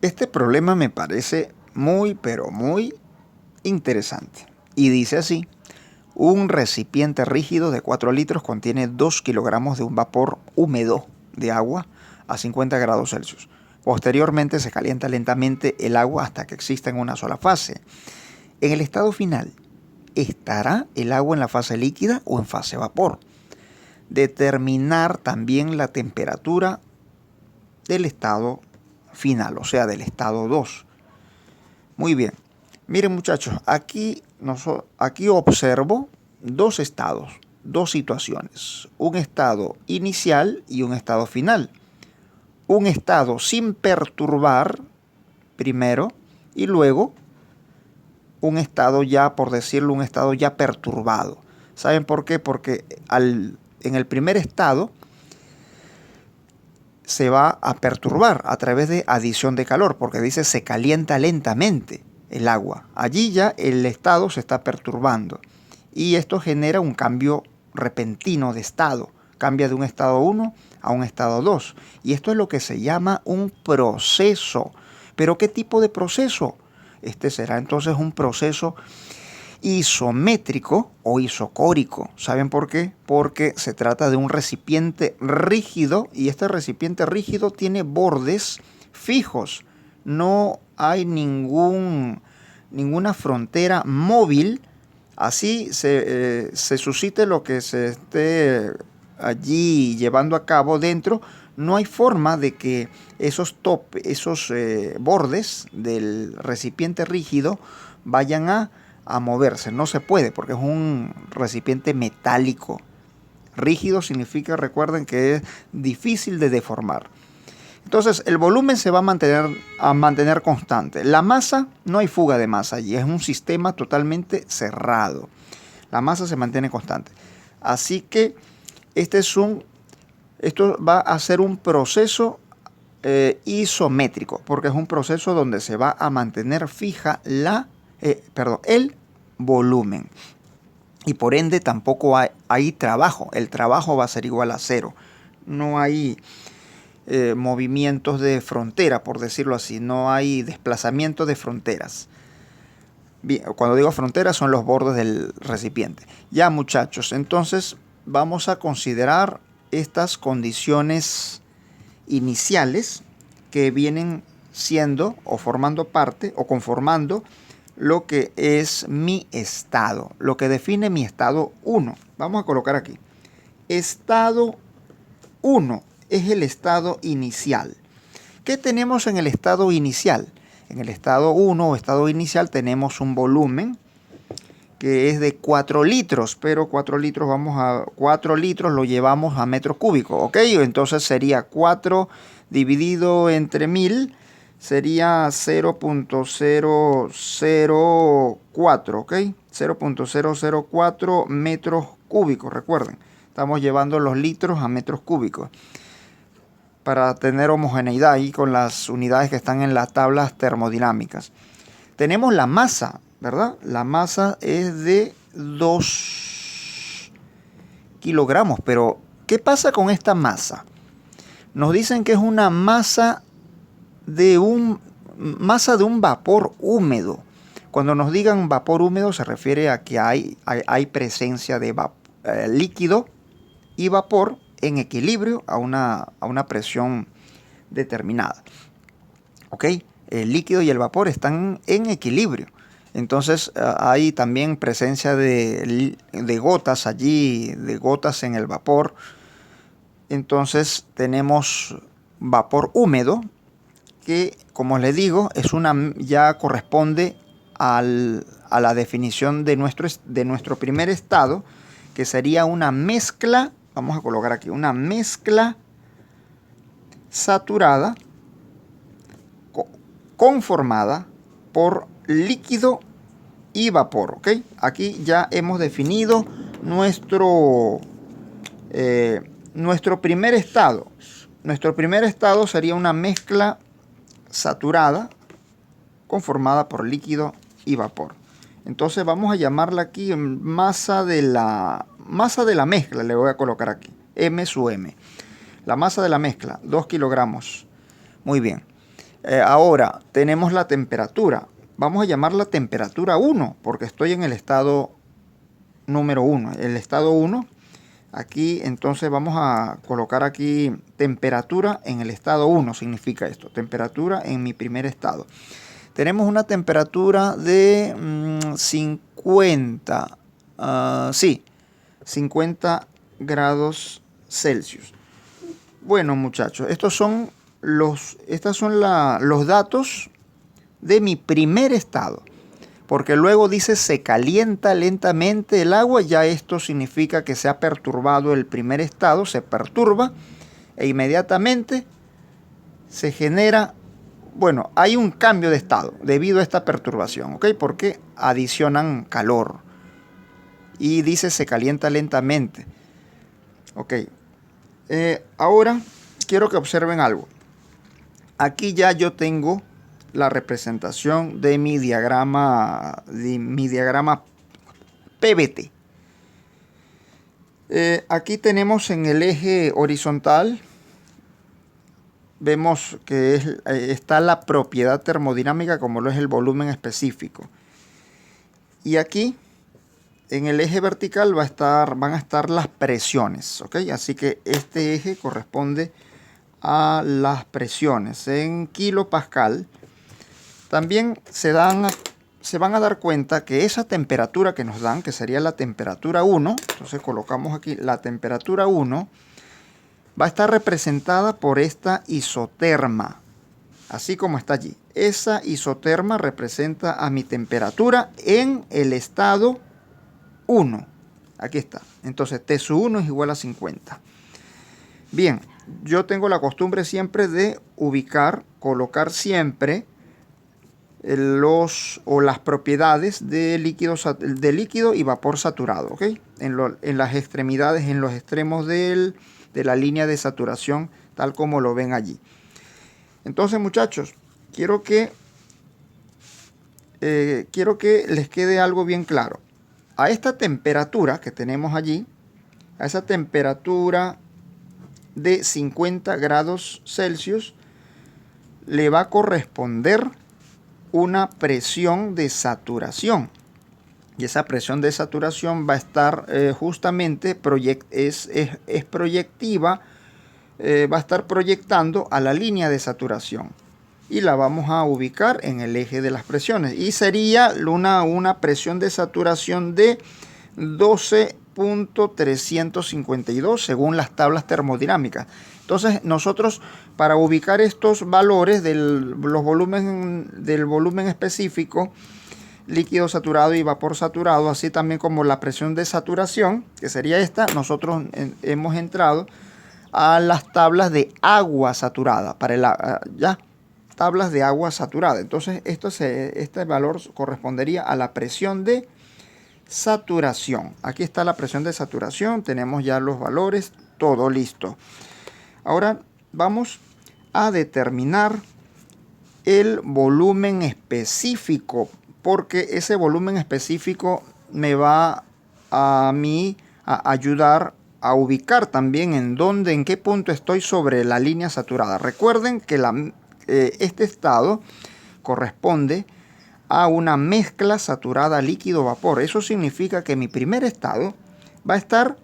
Este problema me parece muy, pero muy interesante. Y dice así: un recipiente rígido de 4 litros contiene 2 kilogramos de un vapor húmedo de agua a 50 grados Celsius. Posteriormente se calienta lentamente el agua hasta que exista en una sola fase. En el estado final, ¿estará el agua en la fase líquida o en fase vapor? Determinar también la temperatura del estado final, o sea, del estado 2. Muy bien. Miren, muchachos, aquí observo dos estados, dos situaciones. Un estado inicial y un estado final. Un estado sin perturbar primero y luego un estado ya, por decirlo, un estado ya perturbado. ¿Saben por qué? Porque en el primer estado se va a perturbar a través de adición de calor, porque dice se calienta lentamente el agua. Allí ya el estado se está perturbando y esto genera un cambio repentino de estado. Cambia de un estado 1 a un estado 2 y esto es lo que se llama un proceso. ¿Pero qué tipo de proceso? Este será entonces un proceso isométrico o isocórico. ¿Saben por qué? Porque se trata de un recipiente rígido y este recipiente rígido tiene bordes fijos. No hay ninguna frontera móvil. Así se suscite lo que se esté allí llevando a cabo dentro. No hay forma de que esos bordes del recipiente rígido vayan a moverse. No se puede porque es un recipiente metálico. Rígido significa, recuerden, que es difícil de deformar. Entonces el volumen se va a mantener constante. La masa, no hay fuga de masa allí, es un sistema totalmente cerrado. La masa se mantiene constante. Así que esto va a ser un proceso isométrico, porque es un proceso donde se va a mantener fija el volumen. Y por ende tampoco hay trabajo. El trabajo va a ser igual a cero. No hay movimientos de frontera, por decirlo así. No hay desplazamiento de fronteras. Bien, cuando digo fronteras son los bordes del recipiente. Ya, muchachos, entonces vamos a considerar estas condiciones iniciales que vienen siendo o formando parte o conformando lo que es mi estado, lo que define mi estado 1. Vamos a colocar aquí. Estado 1 es el estado inicial. ¿Qué tenemos en el estado inicial? En el estado 1 o estado inicial tenemos un volumen que es de 4 litros, pero 4 litros lo llevamos a metros cúbicos, ¿ok? Entonces sería 4 dividido entre 1000, sería 0.004, ¿ok? 0.004 metros cúbicos, recuerden. Estamos llevando los litros a metros cúbicos para tener homogeneidad ahí con las unidades que están en las tablas termodinámicas. Tenemos la masa, ¿verdad? La masa es de 2 kilogramos, pero ¿qué pasa con esta masa? Nos dicen que es una masa de un vapor húmedo. Cuando nos digan vapor húmedo se refiere a que hay presencia de líquido y vapor en equilibrio a una presión determinada. ¿Ok? El líquido y el vapor están en equilibrio. Entonces hay también presencia de gotas allí, de gotas en el vapor. Entonces tenemos vapor húmedo que, como les digo, ya corresponde a la definición de nuestro primer estado, que sería una mezcla, vamos a colocar aquí, una mezcla saturada conformada por líquido y vapor, ¿ok? Aquí ya hemos definido nuestro primer estado. Nuestro primer estado sería una mezcla saturada conformada por líquido y vapor. Entonces vamos a llamarla aquí masa de la mezcla, le voy a colocar aquí, M sub M. La masa de la mezcla, 2 kilogramos. Muy bien. Ahora tenemos la temperatura. Vamos a llamarla temperatura 1 porque estoy en el estado número 1. El estado 1, aquí entonces vamos a colocar aquí temperatura en el estado 1, significa esto. Temperatura en mi primer estado. Tenemos una temperatura de 50, sí, 50 grados Celsius. Bueno, muchachos, estos son los datos de mi primer estado. Porque luego dice se calienta lentamente el agua, ya esto significa que se ha perturbado el primer estado, se perturba e inmediatamente se genera, bueno, hay un cambio de estado debido a esta perturbación, ¿ok? Porque adicionan calor y dice se calienta lentamente, ¿ok? Ahora quiero que observen algo. Aquí ya yo tengo la representación de mi diagrama PVT. Aquí tenemos en el eje horizontal, vemos que está la propiedad termodinámica como lo es el volumen específico. Y aquí en el eje vertical van a estar las presiones, ¿ok? Así que este eje corresponde a las presiones en kilopascal. También se van a dar cuenta que esa temperatura que nos dan, que sería la temperatura 1, entonces colocamos aquí la temperatura 1, va a estar representada por esta isoterma, así como está allí. Esa isoterma representa a mi temperatura en el estado 1. Aquí está. Entonces T sub 1 es igual a 50. Bien, yo tengo la costumbre siempre de colocar siempre las propiedades de líquido y vapor saturado, ¿ok? En las extremidades, en los extremos de la línea de saturación, tal como lo ven allí. Entonces, muchachos, quiero que les quede algo bien claro. A esta temperatura que tenemos allí, a esa temperatura de 50 grados Celsius, le va a corresponder una presión de saturación. Y esa presión de saturación va a estar justamente proyectiva, va a estar proyectando a la línea de saturación. Y la vamos a ubicar en el eje de las presiones. Y sería una presión de saturación de 12.352 según las tablas termodinámicas. Entonces nosotros, para ubicar estos valores del volumen específico, líquido saturado y vapor saturado, así también como la presión de saturación, que sería esta, nosotros hemos entrado a las tablas de agua saturada, tablas de agua saturada. Entonces este valor correspondería a la presión de saturación. Aquí está la presión de saturación, tenemos ya los valores, todo listo. Ahora vamos a determinar el volumen específico, porque ese volumen específico me va a ayudar a ubicar también en qué punto estoy sobre la línea saturada. Recuerden que este estado corresponde a una mezcla saturada líquido-vapor. Eso significa que mi primer estado va a estar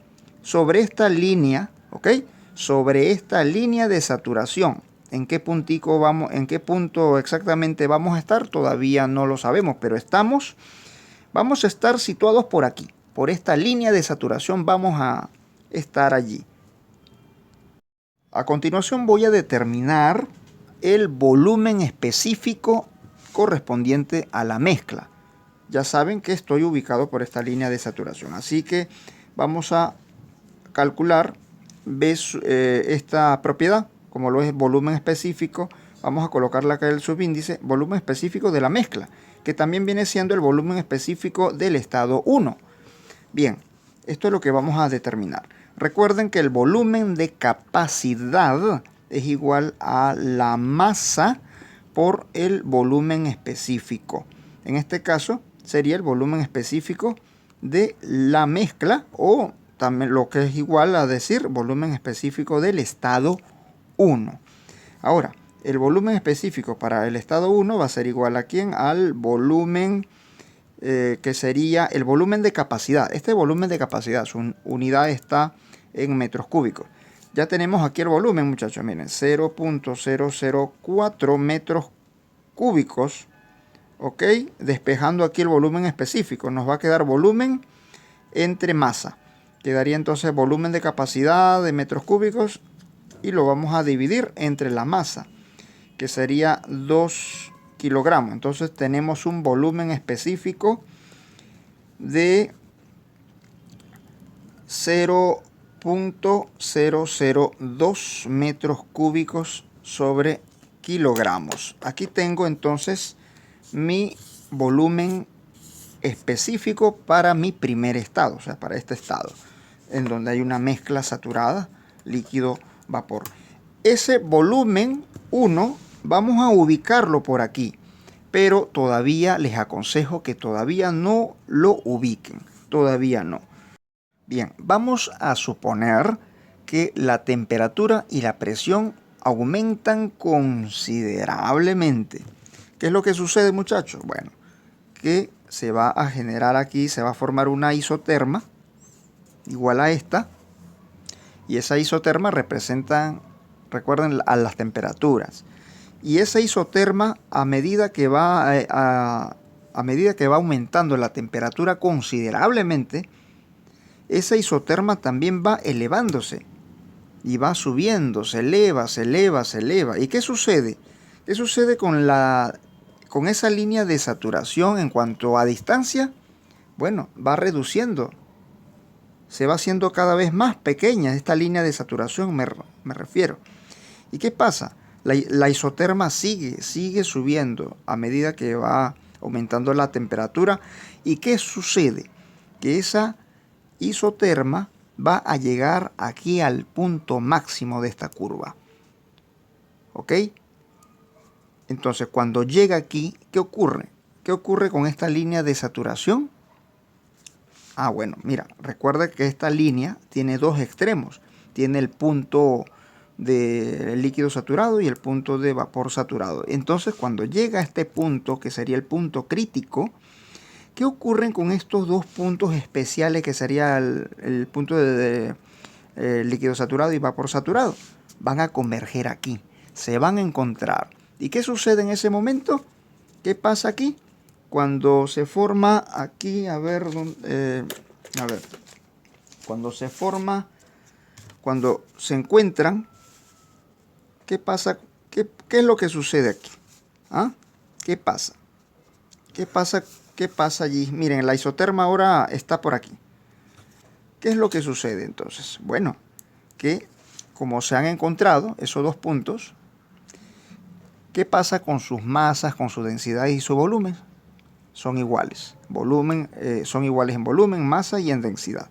sobre esta línea, ¿ok? Sobre esta línea de saturación. ¿En qué punto exactamente vamos a estar? Todavía no lo sabemos, pero vamos a estar situados por aquí. Por esta línea de saturación vamos a estar allí. A continuación voy a determinar el volumen específico correspondiente a la mezcla. Ya saben que estoy ubicado por esta línea de saturación, así que vamos a calcular esta propiedad, como lo es volumen específico. Vamos a colocarle acá el subíndice volumen específico de la mezcla, que también viene siendo el volumen específico del estado 1. Bien, esto es lo que vamos a determinar. Recuerden que el volumen de capacidad es igual a la masa por el volumen específico. En este caso sería el volumen específico de la mezcla, o también lo que es igual a decir volumen específico del estado 1. Ahora, el volumen específico para el estado 1 va a ser igual a ¿quién? Al volumen que sería el volumen de capacidad. Este volumen de capacidad, su unidad está en metros cúbicos. Ya tenemos aquí el volumen, muchachos, miren, 0.004 metros cúbicos, ¿ok? Despejando aquí el volumen específico, nos va a quedar volumen entre masa. Quedaría entonces volumen de capacidad de metros cúbicos y lo vamos a dividir entre la masa, que sería 2 kilogramos. Entonces tenemos un volumen específico de 0.002 metros cúbicos sobre kilogramos. Aquí tengo entonces mi volumen específico para mi primer estado, o sea, para este estado, en donde hay una mezcla saturada, líquido, vapor. Ese volumen 1 vamos a ubicarlo por aquí, pero todavía les aconsejo que todavía no lo ubiquen, todavía no. Bien, vamos a suponer que la temperatura y la presión aumentan considerablemente. ¿Qué es lo que sucede, muchachos? Bueno, que se va a generar aquí, se va a formar una isoterma igual a esta, y esa isoterma representa, recuerden, a las temperaturas. Y esa isoterma, a medida que va aumentando la temperatura considerablemente, esa isoterma también va elevándose y va subiendo, se eleva, se eleva, se eleva. ¿Y qué sucede? ¿Qué sucede con esa línea de saturación en cuanto a distancia? Bueno, va reduciendo, se va haciendo cada vez más pequeña esta línea de saturación, me refiero. ¿Y qué pasa? La isoterma sigue subiendo a medida que va aumentando la temperatura. ¿Y qué sucede? Que esa isoterma va a llegar aquí al punto máximo de esta curva. ¿Ok? Entonces, cuando llega aquí, ¿qué ocurre? ¿Qué ocurre con esta línea de saturación? Ah, bueno, mira, recuerda que esta línea tiene dos extremos. Tiene el punto de líquido saturado y el punto de vapor saturado. Entonces, cuando llega a este punto, que sería el punto crítico, ¿qué ocurren con estos dos puntos especiales que sería el punto de líquido saturado y vapor saturado? Van a converger aquí, se van a encontrar. ¿Y qué sucede en ese momento? ¿Qué pasa aquí? Cuando se forma aquí, cuando se encuentran, ¿qué pasa? ¿Qué es lo que sucede aquí? ¿Ah? ¿Qué pasa? ¿Qué pasa allí? Miren, la isoterma ahora está por aquí. ¿Qué es lo que sucede entonces? Bueno, que como se han encontrado esos dos puntos, ¿qué pasa con sus masas, con su densidad y su volumen? Son iguales. Son iguales en volumen, masa y en densidad.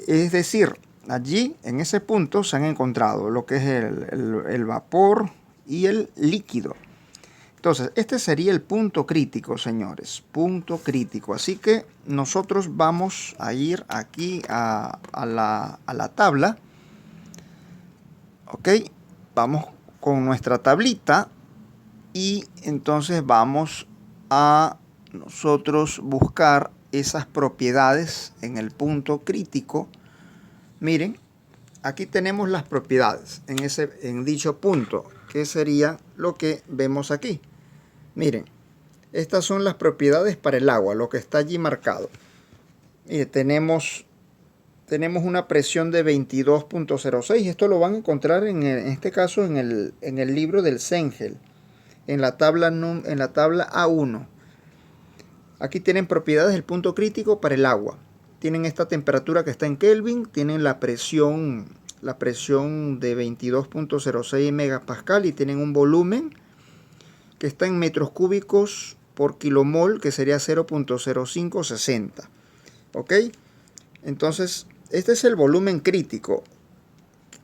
Es decir, allí en ese punto se han encontrado lo que es el vapor y el líquido. Entonces, este sería el punto crítico, señores. Punto crítico. Así que nosotros vamos a ir aquí a la tabla. Ok, vamos con nuestra tablita y entonces vamos a nosotros buscar esas propiedades en el punto crítico. Miren, aquí tenemos las propiedades en dicho punto, que sería lo que vemos aquí. Miren, estas son las propiedades para el agua, lo que está allí marcado. Miren, tenemos una presión de 22.06. Esto lo van a encontrar en este caso en el libro del Cengel, en la tabla A1. Aquí tienen propiedades del punto crítico para el agua. Tienen esta temperatura que está en Kelvin, tienen la presión de 22.06 megapascal y tienen un volumen que está en metros cúbicos por kilomol, que sería 0.0560. ¿Ok? Entonces, este es el volumen crítico.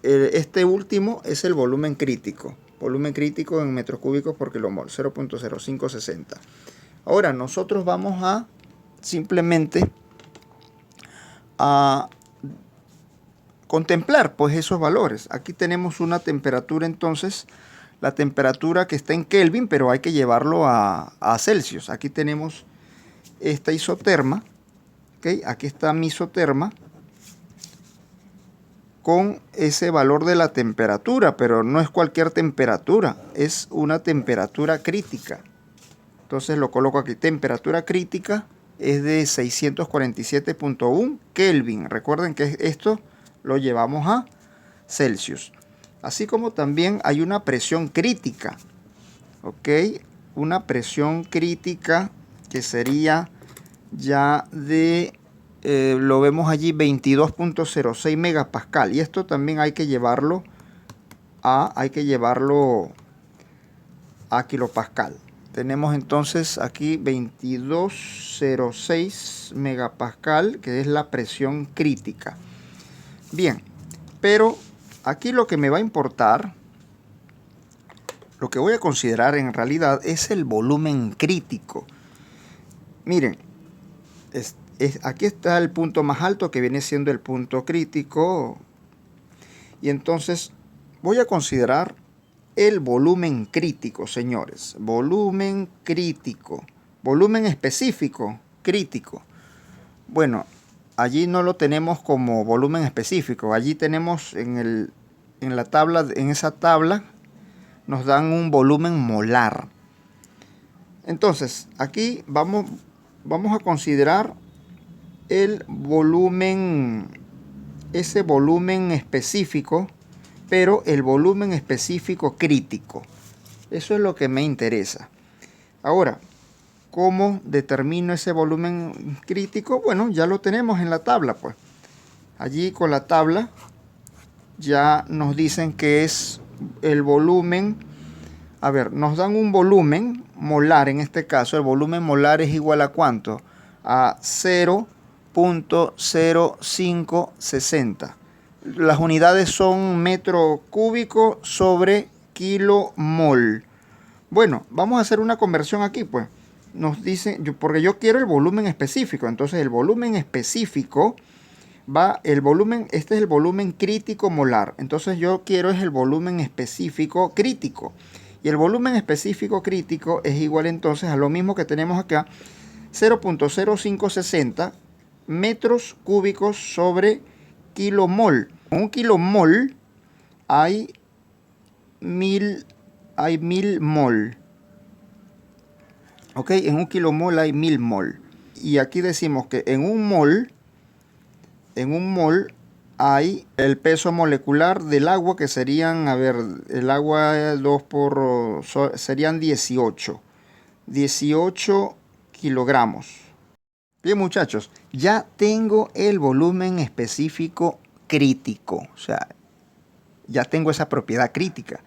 Este último es el volumen crítico. Volumen crítico en metros cúbicos por kilomol, 0.0560. Ahora, nosotros vamos a simplemente a contemplar pues esos valores. Aquí tenemos una temperatura entonces, la temperatura que está en Kelvin, pero hay que llevarlo a Celsius. Aquí tenemos esta isoterma, ¿okay? Aquí está mi isoterma con ese valor de la temperatura, pero no es cualquier temperatura, es una temperatura crítica. Entonces lo coloco aquí, temperatura crítica es de 647.1 Kelvin. Recuerden que esto lo llevamos a Celsius. Así como también hay una presión crítica, ¿ok? Una presión crítica que sería ya de, lo vemos allí, 22.06 megapascal. Y esto también hay que llevarlo a kilopascal. Tenemos entonces aquí 22.06 megapascal, que es la presión crítica. Bien, pero aquí lo que me va a importar, lo que voy a considerar en realidad es el volumen crítico. Miren, aquí está el punto más alto que viene siendo el punto crítico. Y entonces voy a considerar el volumen crítico, señores. Volumen crítico. Volumen específico, crítico. Bueno, allí no lo tenemos como volumen específico. Allí tenemos en la tabla, en esa tabla nos dan un volumen molar. Entonces, aquí vamos a considerar el volumen, ese volumen específico, pero el volumen específico crítico. Eso es lo que me interesa. Ahora, ¿cómo determino ese volumen crítico? Bueno, ya lo tenemos en la tabla, pues. Allí con la tabla ya nos dicen que es el volumen. A ver, nos dan un volumen molar, en este caso. El volumen molar es igual a ¿cuánto? A 0.0560. Las unidades son metro cúbico sobre kilomol. Bueno, vamos a hacer una conversión aquí, pues. Nos dice, porque yo quiero el volumen específico. Entonces el volumen específico este es el volumen crítico molar. Entonces yo quiero es el volumen específico crítico. Y el volumen específico crítico es igual entonces a lo mismo que tenemos acá. 0.0560 metros cúbicos sobre kilomol. En un kilomol hay 1000 mol. Ok, en un kilomol hay 1000 mol. Y aquí decimos que en un mol hay el peso molecular del agua, que serían, a ver, el agua serían 18 kilogramos. Bien, muchachos, ya tengo el volumen específico crítico, o sea, ya tengo esa propiedad crítica.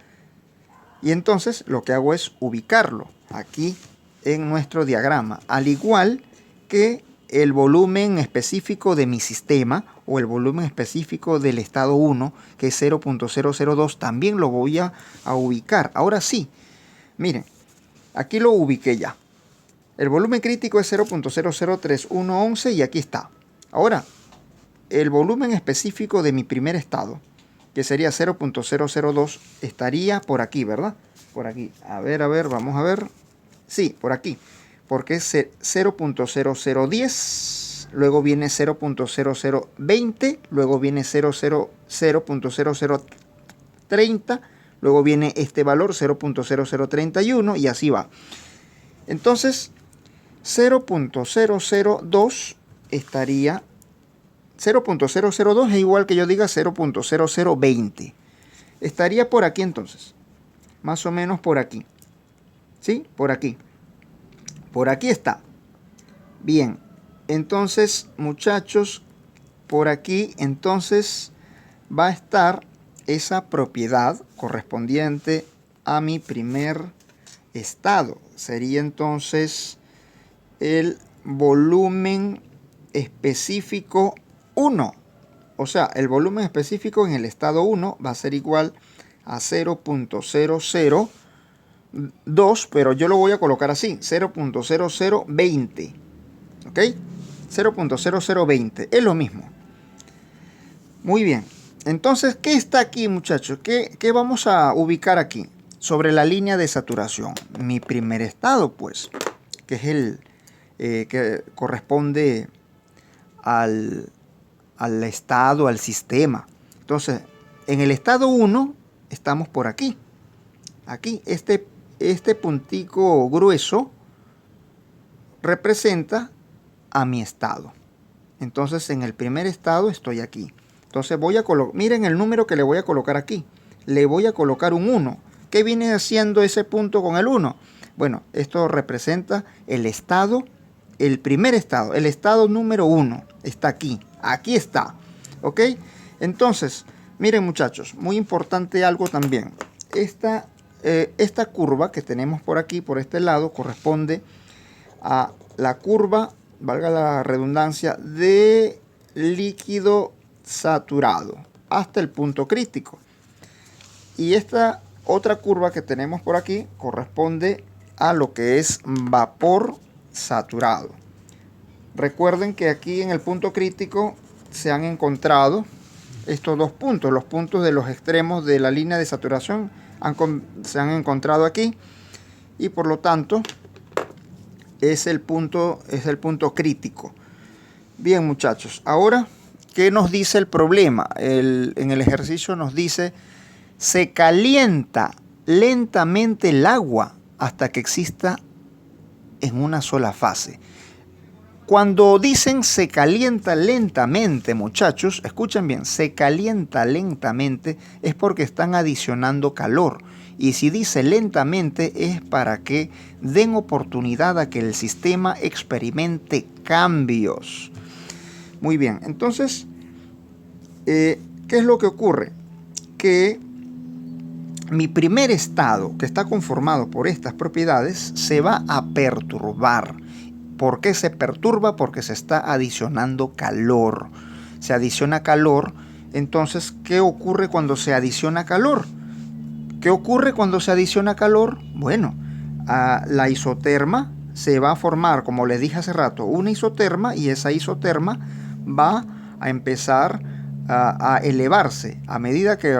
Y entonces lo que hago es ubicarlo aquí en nuestro diagrama, al igual que el volumen específico de mi sistema o el volumen específico del estado 1, que es 0.002, también lo voy a ubicar. Ahora sí, miren, aquí lo ubiqué ya. El volumen crítico es 0.003111 y aquí está. Ahora, el volumen específico de mi primer estado, que sería 0.002, estaría por aquí, ¿verdad? Por aquí. A ver, vamos a ver. Sí, por aquí. Porque es 0.0010, luego viene 0.0020, luego viene 0.0030, luego viene este valor 0.0031 y así va. Entonces, 0.002 estaría... 0.002 es igual que yo diga 0.0020. Estaría por aquí entonces. Más o menos por aquí. ¿Sí? Por aquí. Por aquí está. Bien. Entonces, muchachos, por aquí entonces va a estar esa propiedad correspondiente a mi primer estado. Sería entonces el volumen específico 1. O sea, el volumen específico en el estado 1 va a ser igual a 0.002, pero yo lo voy a colocar así, 0.0020. ¿Ok? 0.0020. Es lo mismo. Muy bien. Entonces, ¿qué está aquí, muchachos? ¿Qué vamos a ubicar aquí? sobre la línea de saturación. Mi primer estado, pues, que es el que corresponde al estado, al sistema. Entonces, en el estado 1 estamos por aquí. Aquí, este puntico grueso representa a mi estado. Entonces, en el primer estado estoy aquí. Entonces, voy a colocar, miren el número que le voy a colocar aquí. Le voy a colocar un 1. ¿Qué viene haciendo ese punto con el 1? Bueno, esto representa el estado, el primer estado, el estado número 1. Está aquí. Aquí está. ¿Ok? Entonces, miren muchachos, muy importante algo también. Esta curva que tenemos por aquí, por este lado, corresponde a la curva, valga la redundancia, de líquido saturado hasta el punto crítico. Y esta otra curva que tenemos por aquí corresponde a lo que es vapor saturado. Recuerden que aquí en el punto crítico se han encontrado estos dos puntos, los puntos de los extremos de la línea de saturación se han encontrado aquí, y por lo tanto es el punto crítico. Bien muchachos, ahora, ¿qué nos dice el problema? En el ejercicio nos dice: se calienta lentamente el agua hasta que exista en una sola fase. Cuando dicen se calienta lentamente, muchachos, escuchen bien, se calienta lentamente es porque están adicionando calor. Y si dice lentamente es para que den oportunidad a que el sistema experimente cambios. Muy bien, entonces, ¿qué es lo que ocurre? Que mi primer estado, que está conformado por estas propiedades, se va a perturbar. ¿Por qué se perturba? Porque se está adicionando calor. Se adiciona calor. Entonces, ¿qué ocurre cuando se adiciona calor? ¿Qué ocurre cuando se adiciona calor? Bueno, la isoterma se va a formar, como les dije hace rato, una isoterma, y esa isoterma va a empezar a elevarse a medida que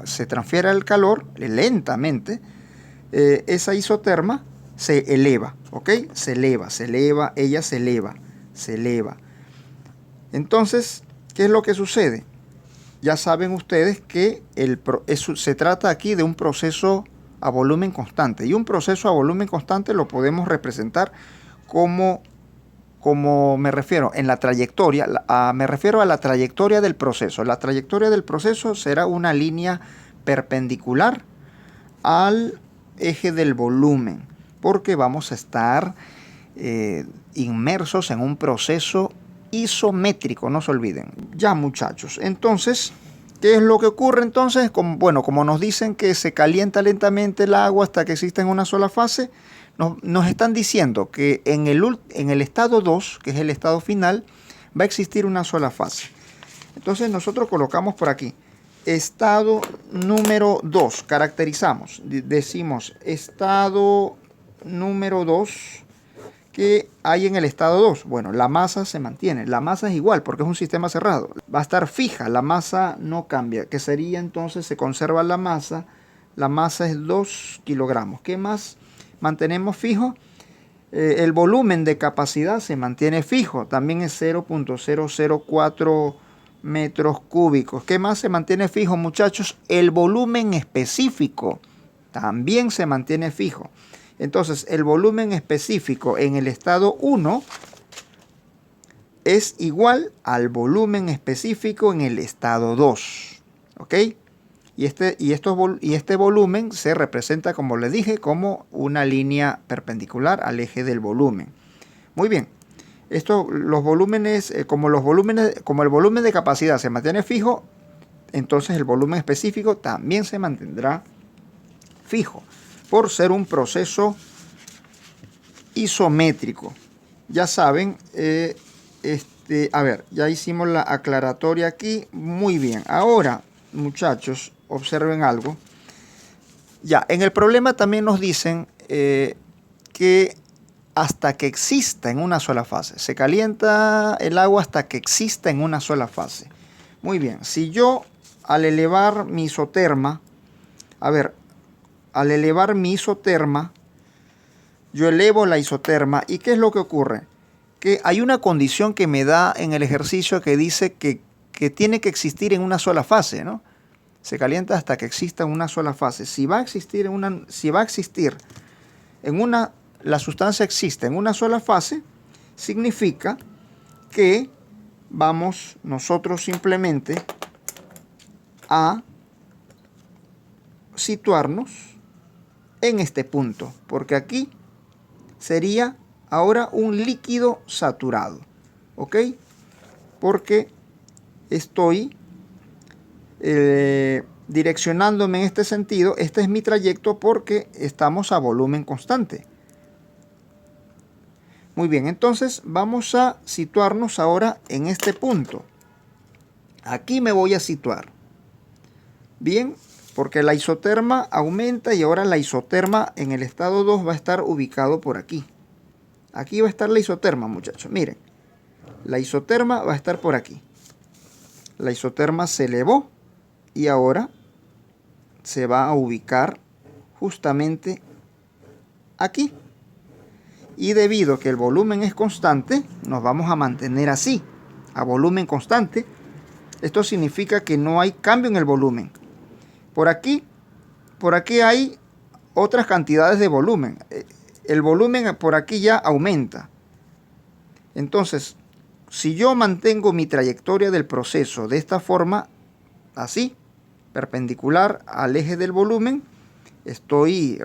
se transfiere el calor lentamente. Esa isoterma se eleva, ¿ok? Se eleva, ella se eleva. Entonces, ¿qué es lo que sucede? Ya saben ustedes que se trata aquí de un proceso a volumen constante. Y un proceso a volumen constante lo podemos representar como me refiero en la trayectoria. Me refiero a la trayectoria del proceso. La trayectoria del proceso será una línea perpendicular al eje del volumen, porque vamos a estar inmersos en un proceso isométrico, no se olviden. Ya muchachos, entonces, ¿qué es lo que ocurre entonces? Como nos dicen que se calienta lentamente el agua hasta que exista en una sola fase, nos están diciendo que en el estado 2, que es el estado final, va a existir una sola fase. Entonces nosotros colocamos por aquí estado número 2, caracterizamos, decimos estado número 2, ¿qué hay en el estado 2? Bueno, la masa se mantiene, la masa es igual porque es un sistema cerrado, va a estar fija, la masa no cambia, que sería entonces, se conserva la masa es 2 kilogramos. ¿Qué más mantenemos fijo? El volumen de capacidad se mantiene fijo, también es 0.004 metros cúbicos. ¿Qué más se mantiene fijo, muchachos? El volumen específico también se mantiene fijo. Entonces, el volumen específico en el estado 1 es igual al volumen específico en el estado 2. ¿Ok? Y este volumen se representa, como les dije, como una línea perpendicular al eje del volumen. Muy bien. Los volúmenes, como el volumen de capacidad se mantiene fijo, entonces el volumen específico también se mantendrá fijo, por ser un proceso isométrico. Ya saben, a ver, ya hicimos la aclaratoria aquí. Muy bien. Ahora, muchachos, observen algo. Ya, en el problema también nos dicen que hasta que exista en una sola fase. Se calienta el agua hasta que exista en una sola fase. Muy bien, si yo al elevar mi isoterma, a ver, al elevar mi isoterma, yo elevo la isoterma. ¿Y qué es lo que ocurre? Que hay una condición que me da en el ejercicio que dice que tiene que existir en una sola fase, ¿no? Se calienta hasta que exista en una sola fase. Si va a existir la sustancia existe en una sola fase, significa que vamos nosotros simplemente a situarnos en este punto, porque aquí sería ahora un líquido saturado, ¿ok? Porque estoy direccionándome en este sentido. Este es mi trayecto porque estamos a volumen constante. Muy bien, entonces vamos a situarnos ahora en este punto. Aquí me voy a situar. Bien, porque la isoterma aumenta y ahora la isoterma en el estado 2 va a estar ubicado por aquí. Aquí va a estar la isoterma, muchachos. Miren, la isoterma va a estar por aquí. La isoterma se elevó y ahora se va a ubicar justamente aquí. Y debido a que el volumen es constante, nos vamos a mantener así, a volumen constante. Esto significa que no hay cambio en el volumen. Por aquí hay otras cantidades de volumen. El volumen por aquí ya aumenta. Entonces, si yo mantengo mi trayectoria del proceso de esta forma, así, perpendicular al eje del volumen, estoy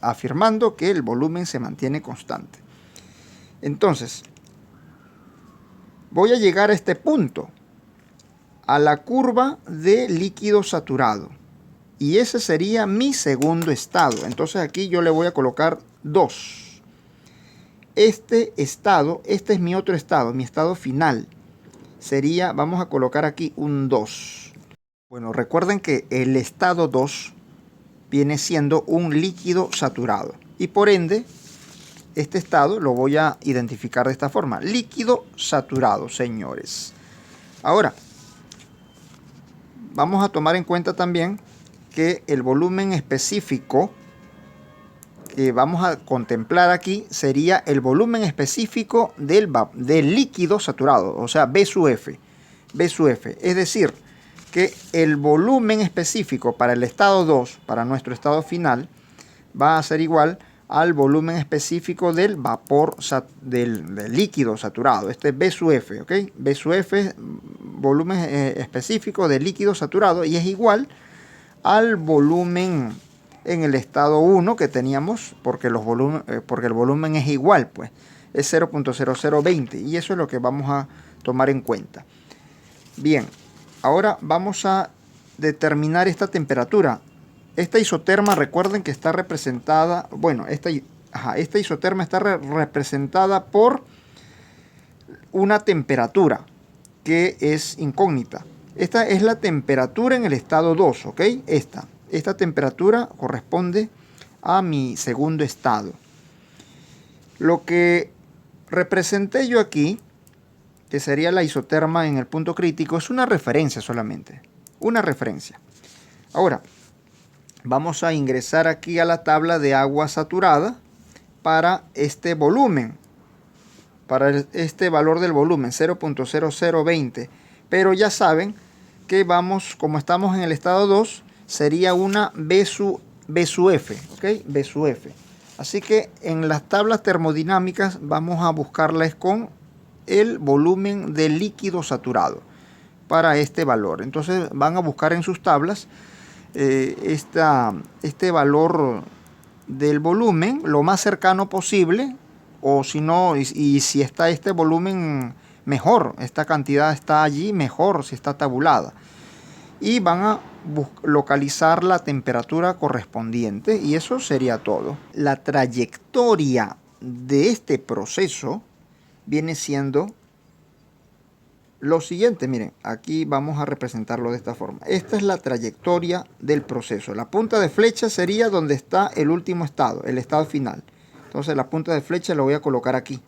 afirmando que el volumen se mantiene constante. Entonces, voy a llegar a este punto, a la curva de líquido saturado. Y ese sería mi segundo estado. Entonces aquí yo le voy a colocar 2. Este es mi otro estado, mi estado final. Sería, vamos a colocar aquí un 2. Bueno, recuerden que el estado 2 viene siendo un líquido saturado. Y por ende, este estado lo voy a identificar de esta forma. Líquido saturado, señores. Ahora, vamos a tomar en cuenta también que el volumen específico que vamos a contemplar aquí sería el volumen específico del líquido saturado, o sea, B sub F. B sub F. Es decir, que el volumen específico para el estado 2, para nuestro estado final, va a ser igual al volumen específico del vapor, del líquido saturado. Este es B sub F, ¿ok? B sub F, volumen específico del líquido saturado, y es igual al volumen en el estado 1 que teníamos, porque el volumen es igual, pues, es 0.0020, y eso es lo que vamos a tomar en cuenta. Bien, ahora vamos a determinar esta temperatura. Esta isoterma, recuerden que está representada, bueno, esta isoterma está representada por una temperatura que es incógnita. Esta es la temperatura en el estado 2, ¿ok? Esta temperatura corresponde a mi segundo estado. Lo que representé yo aquí, que sería la isoterma en el punto crítico, es una referencia solamente. Una referencia. Ahora, vamos a ingresar aquí a la tabla de agua saturada para este volumen. Para este valor del volumen, 0.0020. Pero ya saben que como estamos en el estado 2, sería una B sub F, ¿ok? B sub F. Así que en las tablas termodinámicas vamos a buscarlas con el volumen del líquido saturado para este valor. Entonces van a buscar en sus tablas este valor del volumen lo más cercano posible, o si no, y si está este volumen, mejor, esta cantidad está allí, mejor si está tabulada. Y van a localizar la temperatura correspondiente, y eso sería todo. La trayectoria de este proceso viene siendo lo siguiente. Miren, aquí vamos a representarlo de esta forma. Esta es la trayectoria del proceso. La punta de flecha sería donde está el último estado, el estado final. Entonces la punta de flecha la voy a colocar aquí.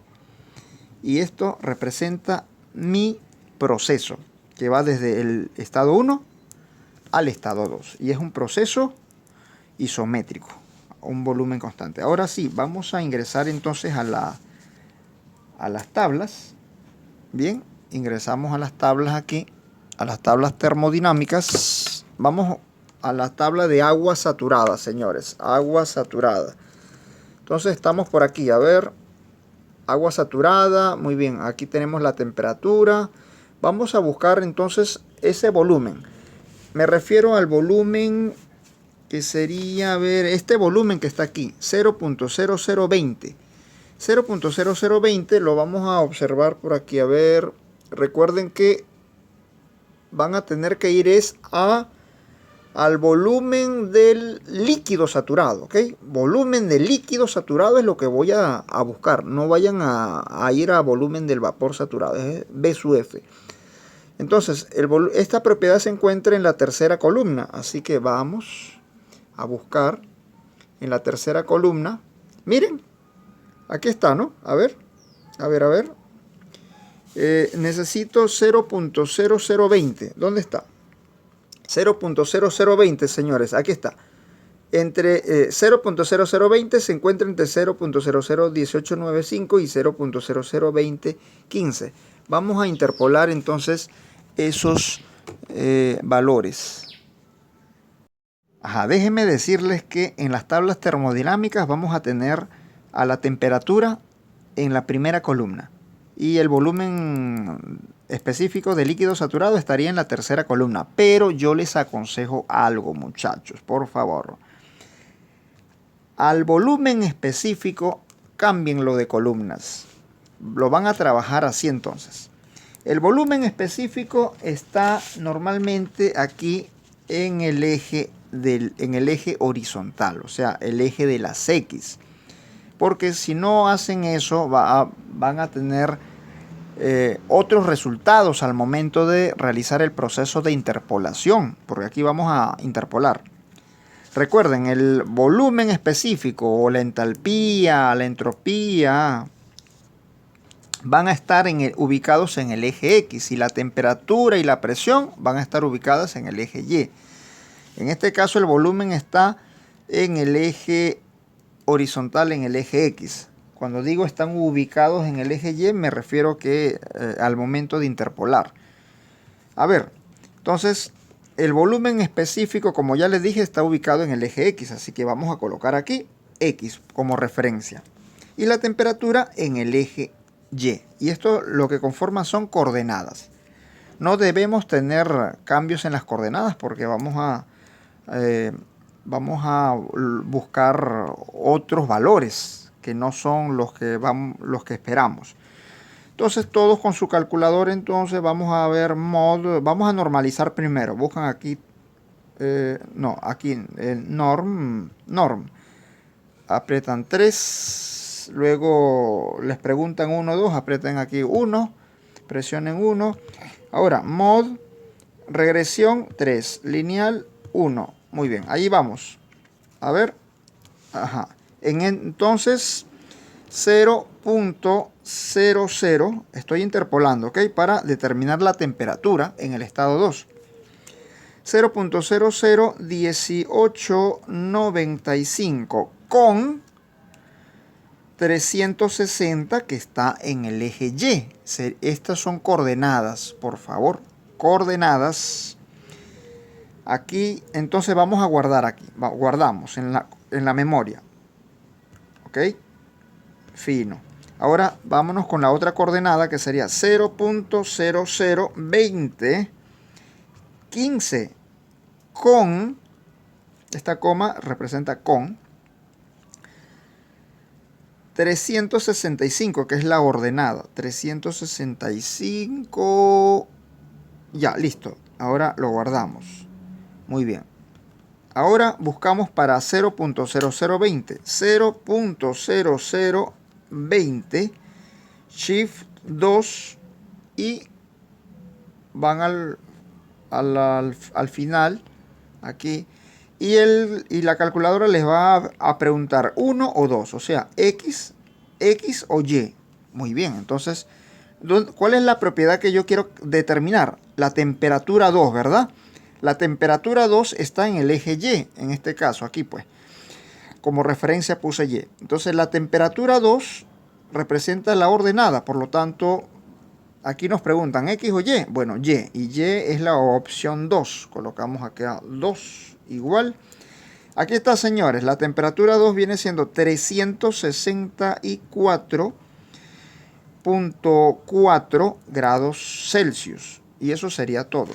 Y esto representa mi proceso, que va desde el estado 1 al estado 2. Y es un proceso isométrico, un volumen constante. Ahora sí, vamos a ingresar entonces a las tablas. Bien, ingresamos a las tablas aquí, a las tablas termodinámicas. Vamos a la tabla de agua saturada, señores, agua saturada. Entonces estamos por aquí, a ver, agua saturada, muy bien, aquí tenemos la temperatura. Vamos a buscar entonces ese volumen. Me refiero al volumen que sería, a ver, este volumen que está aquí, 0.0020. 0.0020 lo vamos a observar por aquí, a ver, recuerden que van a tener que ir al volumen del líquido saturado, ¿ok? Volumen del líquido saturado es lo que voy a buscar. No vayan a ir a volumen del vapor saturado, es B sub F. Entonces, esta propiedad se encuentra en la tercera columna, así que vamos a buscar en la tercera columna. Miren, aquí está, ¿no? A ver. Necesito 0.0020. ¿Dónde está? 0.0020, señores, aquí está. Entre 0.0020 se encuentra entre 0.001895 y 0.002015. Vamos a interpolar entonces esos valores. Déjenme decirles que en las tablas termodinámicas vamos a tener a la temperatura en la primera columna y el volumen específico de líquido saturado estaría en la tercera columna. Pero yo les aconsejo algo, muchachos, por favor. Al volumen específico, cámbienlo de columnas. Lo van a trabajar así entonces. El volumen específico está normalmente aquí en el eje horizontal, o sea, el eje de las X. Porque si no hacen eso, van a tener otros resultados al momento de realizar el proceso de interpolación, porque aquí vamos a interpolar. Recuerden, el volumen específico o la entalpía, la entropía, van a estar ubicados en el eje X y la temperatura y la presión van a estar ubicadas en el eje Y. En este caso el volumen está en el eje horizontal, en el eje X. Cuando digo están ubicados en el eje Y, me refiero que al momento de interpolar. A ver, entonces el volumen específico, como ya les dije, está ubicado en el eje X, así que vamos a colocar aquí X como referencia. Y la temperatura en el eje Y. Y esto lo que conforma son coordenadas. No debemos tener cambios en las coordenadas porque vamos a buscar otros valores que no son los que esperamos. Entonces todos con su calculador, entonces vamos a ver mod, vamos a normalizar primero. Buscan aquí, aquí norm, aprietan 3, luego les preguntan 1, 2, aprietan aquí 1, presionen 1. Ahora mod, regresión 3, lineal 1. Muy bien, ahí vamos. A ver. Entonces 0.00 estoy interpolando, ¿ok? Para determinar la temperatura en el estado 2. 0.001895 con 360 que está en el eje Y. Estas son coordenadas, por favor. Coordenadas. Aquí, entonces vamos a guardar aquí. Guardamos en la memoria. ¿Ok? Fino. Ahora vámonos con la otra coordenada que sería 0.002015 con, esta coma representa con 365, que es la ordenada. 365. Ya, listo. Ahora lo guardamos. Muy bien. Ahora buscamos para 0.0020. 0.0020. Shift 2. Y van al final. Aquí. Y la calculadora les va a preguntar 1 o 2. O sea, X o Y. Muy bien. Entonces, ¿cuál es la propiedad que yo quiero determinar? La temperatura 2, ¿verdad? La temperatura 2 está en el eje Y, en este caso, aquí pues. Como referencia puse Y. Entonces la temperatura 2 representa la ordenada, por lo tanto, aquí nos preguntan X o Y. Bueno, Y. Y Y es la opción 2. Colocamos acá 2 igual. Aquí está, señores. La temperatura 2 viene siendo 364.4 grados Celsius. Y eso sería todo.